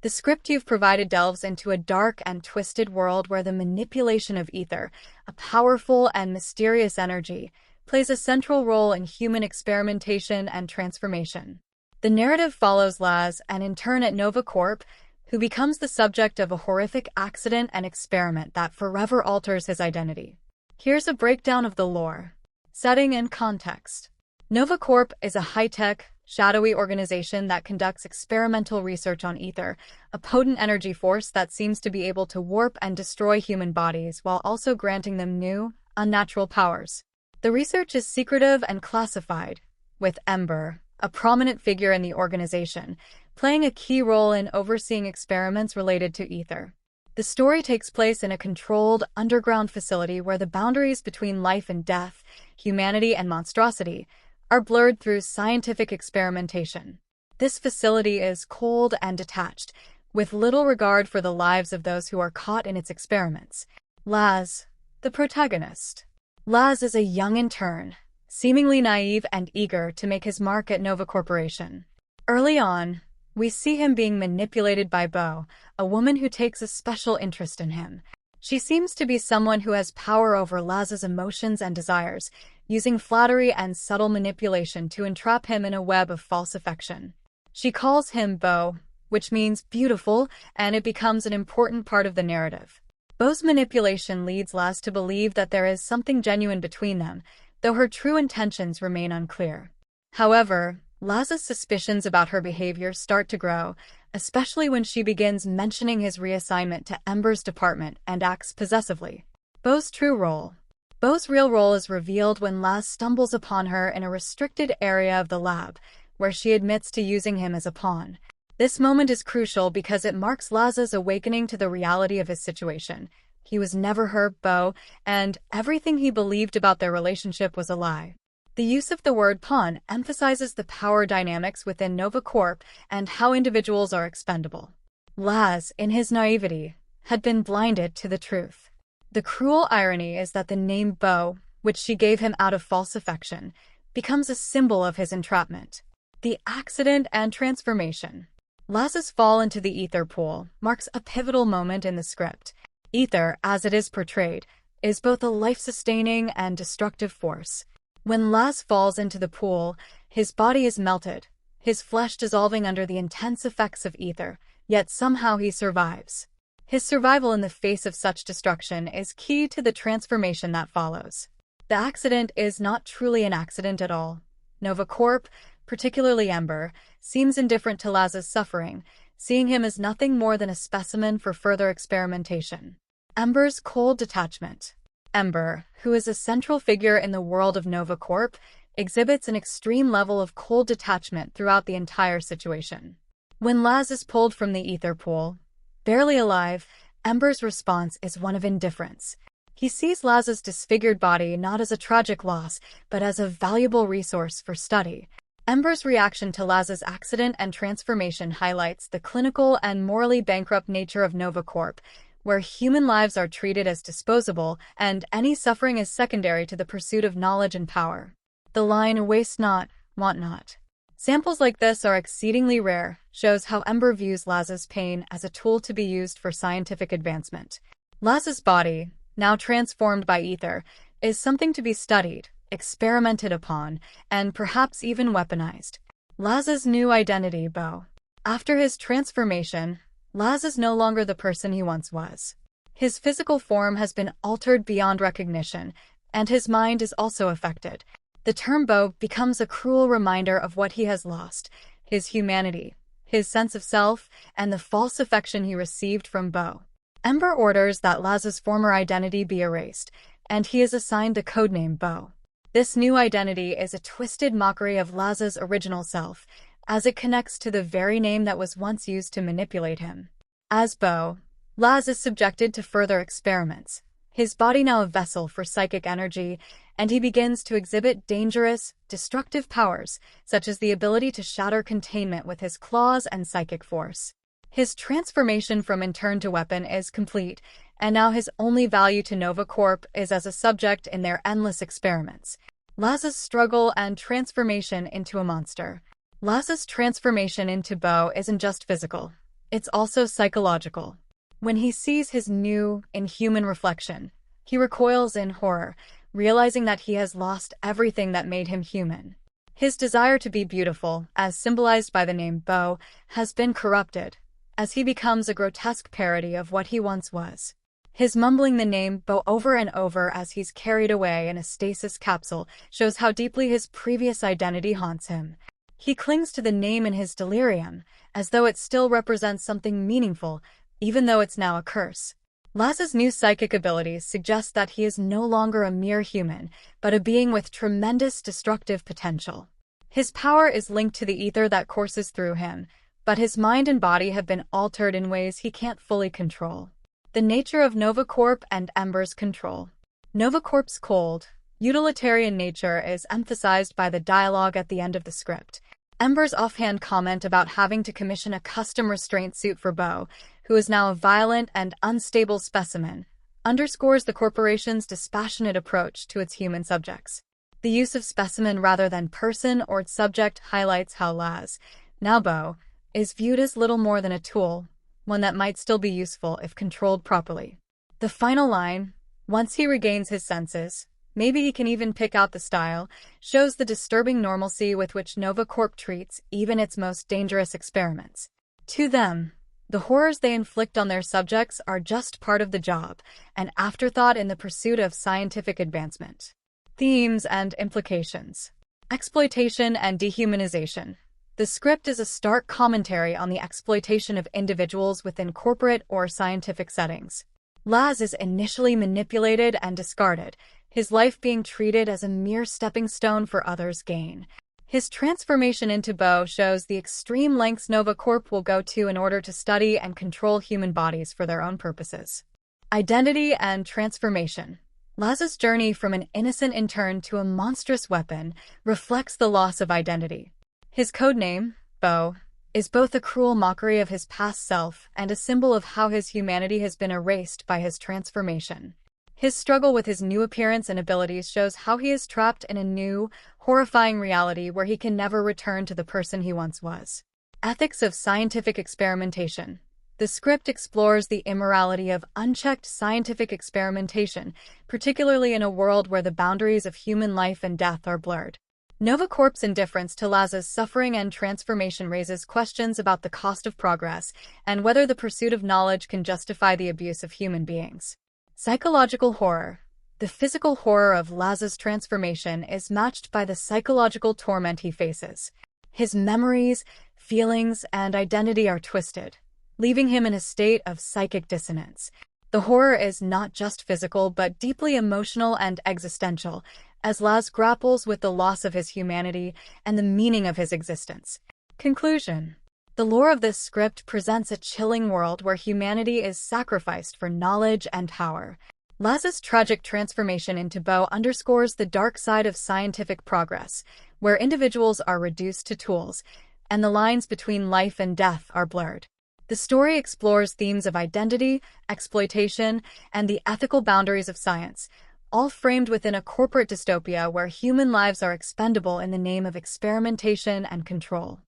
The script you've provided delves into a dark and twisted world where the manipulation of ether, a powerful and mysterious energy, plays a central role in human experimentation and transformation. The narrative follows Laz, an intern at Nova Corp, who becomes the subject of a horrific accident and experiment that forever alters his identity. Here's a breakdown of the lore, setting, and context. Nova Corp is a high-tech, shadowy organization that conducts experimental research on ether, a potent energy force that seems to be able to warp and destroy human bodies while also granting them new, unnatural powers. The research is secretive and classified, with Ember, a prominent figure in the organization, playing a key role in overseeing experiments related to ether. The story takes place in a controlled, underground facility where the boundaries between life and death, humanity and monstrosity, are blurred through scientific experimentation. This facility is cold and detached, with little regard for the lives of those who are caught in its experiments. Laz, the protagonist. Laz is a young intern, seemingly naive and eager to make his mark at Nova Corporation. Early on, we see him being manipulated by Bo, a woman who takes a special interest in him. She seems to be someone who has power over Laz's emotions and desires, using flattery and subtle manipulation to entrap him in a web of false affection. She calls him Bo, which means beautiful, and it becomes an important part of the narrative. Bo's manipulation leads Laz to believe that there is something genuine between them, though her true intentions remain unclear. However, Laz's suspicions about her behavior start to grow, especially when she begins mentioning his reassignment to Ember's department and acts possessively. Bo's real role is revealed when Laz stumbles upon her in a restricted area of the lab, where she admits to using him as a pawn. This moment is crucial because it marks Laz's awakening to the reality of his situation. He was never her Bo, and everything he believed about their relationship was a lie. The use of the word pawn emphasizes the power dynamics within Nova Corp and how individuals are expendable. Laz, in his naivety, had been blinded to the truth. The cruel irony is that the name Bo, which she gave him out of false affection, becomes a symbol of his entrapment. The accident and transformation. Laz's fall into the ether pool marks a pivotal moment in the script. Ether, as it is portrayed, is both a life-sustaining and destructive force. When Laz falls into the pool, his body is melted, his flesh dissolving under the intense effects of ether, yet somehow he survives. His survival in the face of such destruction is key to the transformation that follows. The accident is not truly an accident at all. Nova Corp, particularly Ember, seems indifferent to Laz's suffering, seeing him as nothing more than a specimen for further experimentation. Ember's cold detachment. Ember, who is a central figure in the world of Nova Corp, exhibits an extreme level of cold detachment throughout the entire situation. When Laz is pulled from the ether pool, barely alive, Ember's response is one of indifference. He sees Laz's disfigured body not as a tragic loss, but as a valuable resource for study. Ember's reaction to Laz's accident and transformation highlights the clinical and morally bankrupt nature of Nova Corp, where human lives are treated as disposable and any suffering is secondary to the pursuit of knowledge and power. The line, "waste not, want not." Samples like this are exceedingly rare, shows how Ember views Laz's pain as a tool to be used for scientific advancement. Laz's body, now transformed by ether, is something to be studied, experimented upon, and perhaps even weaponized. Laz's new identity, Bo. After his transformation, Laz is no longer the person he once was. His physical form has been altered beyond recognition, and his mind is also affected. The term Bo becomes a cruel reminder of what he has lost: his humanity, his sense of self, and the false affection he received from Bo. Ember orders that Laz's former identity be erased, and he is assigned the codename Bo. This new identity is a twisted mockery of Laz's original self, as it connects to the very name that was once used to manipulate him. As Bo, Laz is subjected to further experiments, his body now a vessel for psychic energy, and he begins to exhibit dangerous, destructive powers, such as the ability to shatter containment with his claws and psychic force. His transformation from intern to weapon is complete, and now his only value to Nova Corp is as a subject in their endless experiments. Laz's struggle and transformation into a monster. Laz's transformation into Bo isn't just physical. it's also psychological. When he sees his new, inhuman reflection, he recoils in horror, realizing that he has lost everything that made him human. His desire to be beautiful, as symbolized by the name Bo, has been corrupted, as he becomes a grotesque parody of what he once was. His mumbling the name Bo over and over as he's carried away in a stasis capsule shows how deeply his previous identity haunts him. He clings to the name in his delirium, as though it still represents something meaningful, even though it's now a curse. Laz's new psychic abilities suggest that he is no longer a mere human, but a being with tremendous destructive potential. His power is linked to the ether that courses through him, but his mind and body have been altered in ways he can't fully control. The nature of NovaCorp and Ember's control. NovaCorp's cold, utilitarian nature is emphasized by the dialogue at the end of the script. Ember's offhand comment about having to commission a custom restraint suit for Bo, who is now a violent and unstable specimen, underscores the corporation's dispassionate approach to its human subjects. The use of specimen rather than person or subject highlights how Laz, now Bo, is viewed as little more than a tool, one that might still be useful if controlled properly. The final line, once he regains his senses, maybe he can even pick out the style, shows the disturbing normalcy with which NovaCorp treats even its most dangerous experiments. To them, the horrors they inflict on their subjects are just part of the job, an afterthought in the pursuit of scientific advancement. Themes and implications. Exploitation and dehumanization. The script is a stark commentary on the exploitation of individuals within corporate or scientific settings. Laz is initially manipulated and discarded, his life being treated as a mere stepping stone for others' gain. His transformation into Bo shows the extreme lengths NovaCorp will go to in order to study and control human bodies for their own purposes. Identity and transformation. Laz's journey from an innocent intern to a monstrous weapon reflects the loss of identity. His codename, Bo, is both a cruel mockery of his past self and a symbol of how his humanity has been erased by his transformation. His struggle with his new appearance and abilities shows how he is trapped in a new, horrifying reality where he can never return to the person he once was. Ethics of scientific experimentation. The script explores the immorality of unchecked scientific experimentation, particularly in a world where the boundaries of human life and death are blurred. NovaCorp's indifference to Laz's suffering and transformation raises questions about the cost of progress and whether the pursuit of knowledge can justify the abuse of human beings. Psychological horror. The physical horror of Laz's transformation is matched by the psychological torment he faces. His memories, feelings, and identity are twisted, leaving him in a state of psychic dissonance. The horror is not just physical but deeply emotional and existential, as Laz grapples with the loss of his humanity and the meaning of his existence. Conclusion. The lore of this script presents a chilling world where humanity is sacrificed for knowledge and power. Laz's tragic transformation into Bo underscores the dark side of scientific progress, where individuals are reduced to tools, and the lines between life and death are blurred. The story explores themes of identity, exploitation, and the ethical boundaries of science, all framed within a corporate dystopia where human lives are expendable in the name of experimentation and control.